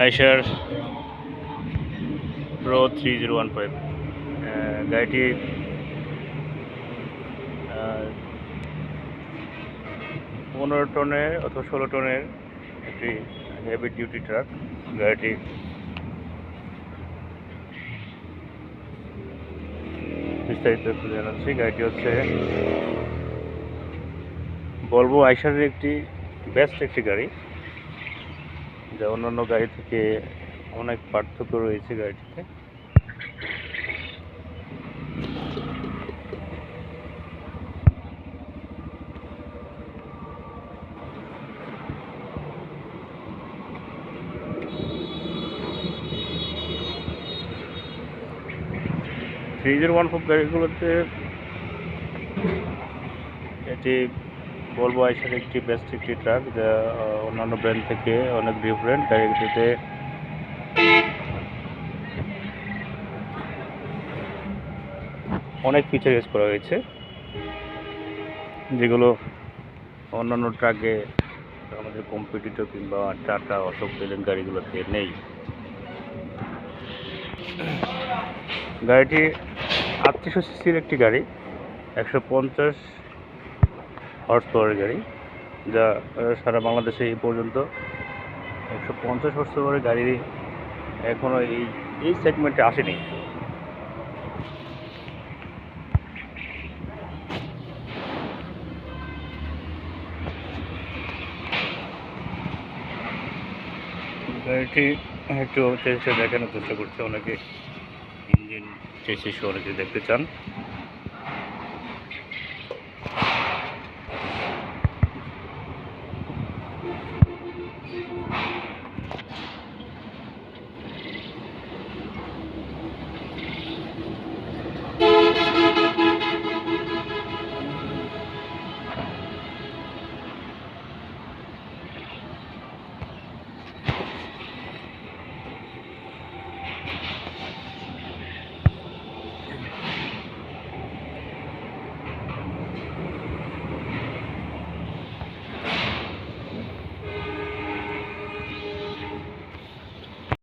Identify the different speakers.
Speaker 1: আইশার pro 3015 গাড়িটি 15 টনের অথবা 16 টনের একটি হেভি ডিউটি ট্রাক। গাড়িটি বিস্তারিত জানাচ্ছি। গাড়িটি হচ্ছে ভলভো আইশারের একটি বেস্ট একটি গাড়ি, যা অন্যান্য গাড়ি থেকে অনেক পার্থক্য রয়েছে গাড়িটিতে। ফ্রিজের 15 গাড়িগুলোতে এটি ভলভো আইশার একটি বেস্ট একটি ট্রাক, যা অন্যান্য ব্র্যান্ড থেকে অনেক ডিফারেন্ট। গাড়িটিতে অনেক ফিচার ইউজ করা হয়েছে, যেগুলো অন্যান্য ট্রাকে আমাদের কম্পিটিটর কিংবা টাটা অশোক লেল্যান্ড গাড়িগুলোতে নেই। গাড়িটি 3800 সিসির একটি গাড়ি, 150 হর্স পাওয়ারের গাড়ি, যা সারা বাংলাদেশে এই পর্যন্ত 150 হর্স পাওয়ারের গাড়ি এখনও এই সেগমেন্টে আসেনি। গাড়িটি একটু চেষ্টা দেখানোর চেষ্টা করছে, অনেকে ইঞ্জিন চেষ্টা অনেকে দেখতে চান।